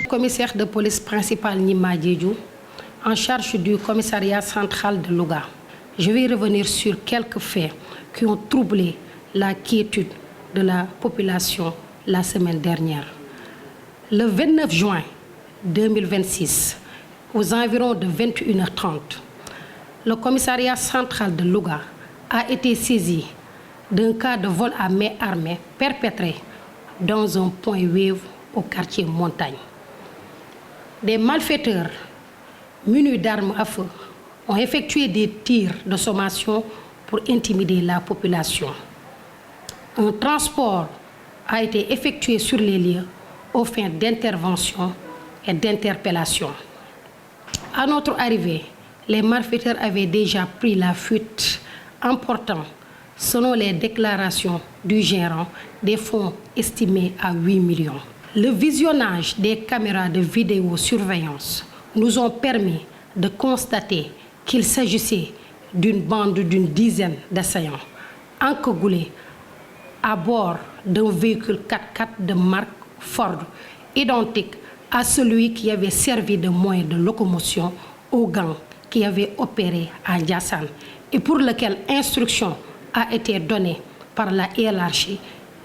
Commissaire de police principal Nima Diédhiou, en charge du commissariat central de Louga. Je vais revenir sur quelques faits qui ont troublé la quiétude de la population la semaine dernière. Le 29 juin 2026, aux environs de 21h30, le commissariat central de Louga a été saisi d'un cas de vol à main armée perpétré dans un point Wave au quartier Montagne. Des malfaiteurs munis d'armes à feu ont effectué des tirs de sommation pour intimider la population. Un transport a été effectué sur les lieux aux fins d'intervention et d'interpellation. À notre arrivée, les malfaiteurs avaient déjà pris la fuite, emportant, selon les déclarations du gérant, des fonds estimés à 8 millions. Le visionnage des caméras de vidéosurveillance nous ont permis de constater qu'il s'agissait d'une bande d'une dizaine d'assaillants encagoulés à bord d'un véhicule 4x4 de marque Ford, identique à celui qui avait servi de moyen de locomotion au gang qui avait opéré à Ndiassane et pour lequel instruction a été donnée par la hiérarchie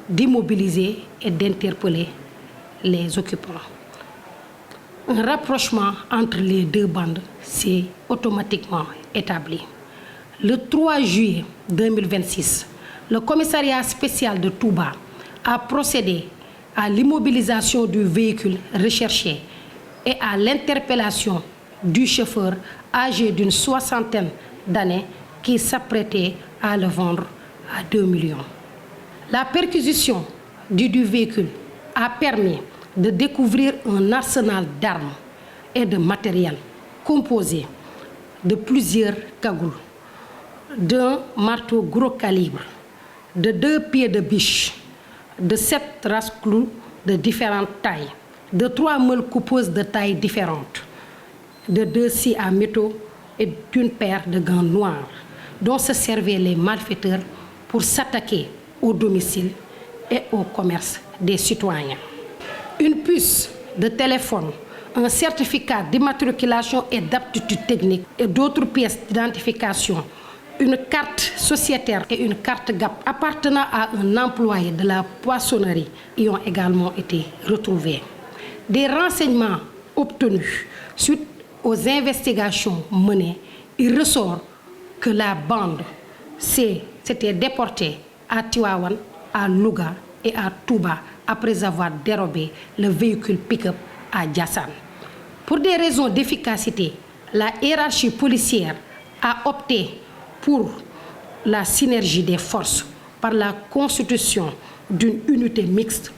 d'immobiliser et d'interpeller les occupants. Un rapprochement entre les deux bandes s'est automatiquement établi. Le 3 juillet 2026, le commissariat spécial de Touba a procédé à l'immobilisation du véhicule recherché et à l'interpellation du chauffeur âgé d'une soixantaine d'années qui s'apprêtait à le vendre à 2 millions. La perquisition du véhicule a permis de découvrir un arsenal d'armes et de matériel composé de plusieurs cagoules, d'un marteau gros calibre, de 2 pieds de biche, de 7 rasse-clous de différentes tailles, de 3 meules coupeuses de tailles différentes, de 2 scies à métaux et d'une paire de gants noirs dont se servaient les malfaiteurs pour s'attaquer au domicile et au commerce des citoyens. Une puce de téléphone, un certificat d'immatriculation et d'aptitude technique et d'autres pièces d'identification, une carte sociétaire et une carte GAP appartenant à un employé de la poissonnerie y ont également été retrouvés. Des renseignements obtenus suite aux investigations menées, il ressort que la bande s'était déportée à Tivaouane, à Louga et à Touba après avoir dérobé le véhicule pick-up à Ndiassane. Pour des raisons d'efficacité, la hiérarchie policière a opté pour la synergie des forces par la constitution d'une unité mixte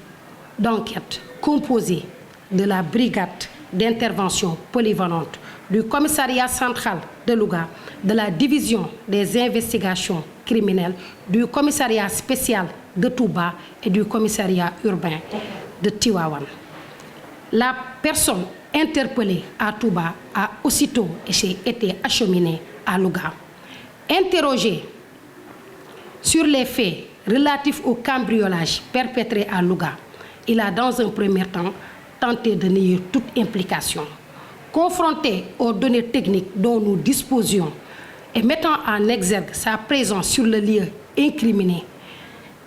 d'enquête composée de la brigade d'intervention polyvalente du commissariat central de Louga, de la division des investigations criminelles, du commissariat spécial de Touba et du commissariat urbain de Tivaouane. La personne interpellée à Touba a aussitôt été acheminée à Louga. Interrogé sur les faits relatifs au cambriolage perpétré à Louga, il a dans un premier temps tenté de nier toute implication. Confronté aux données techniques dont nous disposions et mettant en exergue sa présence sur le lieu incriminé,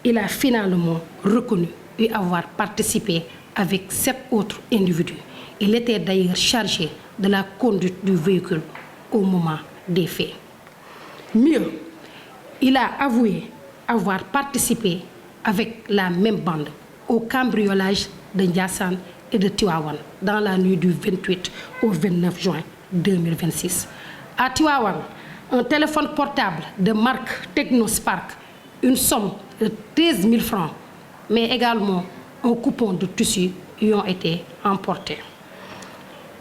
il a finalement reconnu y avoir participé avec 7 autres individus. Il était d'ailleurs chargé de la conduite du véhicule au moment des faits. Mieux, il a avoué avoir participé avec la même bande au cambriolage de Ndiassane et de Tivaouane dans la nuit du 28 au 29 juin 2026. À Tivaouane, un téléphone portable de marque Technospark, une somme de 13 000 francs, mais également un coupon de tissu y ont été emportés.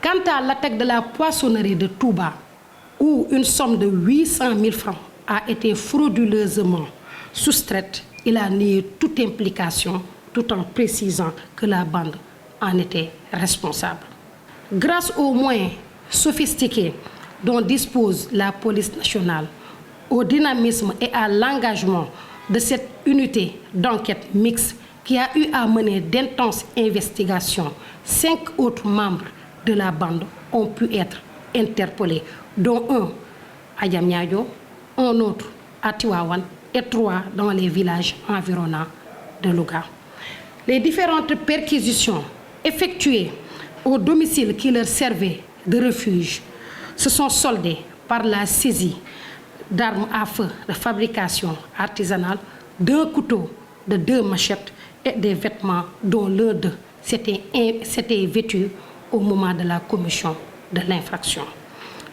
Quant à l'attaque de la poissonnerie de Touba, où une somme de 800 000 francs a été frauduleusement soustraite, il a nié toute implication tout en précisant que la bande en était responsable. Grâce aux moyens sophistiqués dont dispose la police nationale, au dynamisme et à l'engagement de cette unité d'enquête mixte qui a eu à mener d'intenses investigations, 5 autres membres de la bande ont pu être interpellés, dont un à Diamniadio, un autre à Tivaouane et 3 dans les villages environnants de Louga. Les différentes perquisitions effectuées au domicile qui leur servait de refuge se sont soldées par la saisie d'armes à feu de fabrication artisanale, d'un couteau, de 2 machettes et des vêtements dont l'un d'eux s'était vêtu au moment de la commission de l'infraction.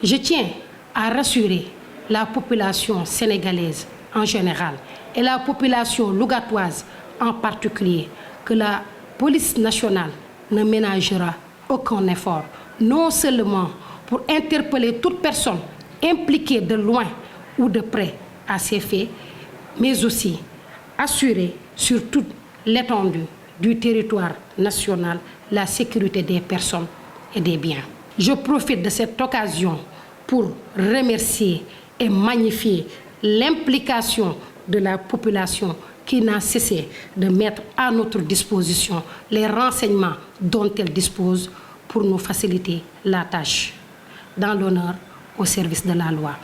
Je tiens à rassurer la population sénégalaise en général et la population lougatoise en particulier que la police nationale ne ménagera aucun effort, non seulement pour interpeller toute personne impliquée de loin ou de près à ces faits, mais aussi assurer sur toute l'étendue du territoire national la sécurité des personnes et des biens. Je profite de cette occasion pour remercier et magnifier l'implication de la population qui n'a cessé de mettre à notre disposition les renseignements dont elle dispose pour nous faciliter la tâche, dans l'honneur au service de la loi.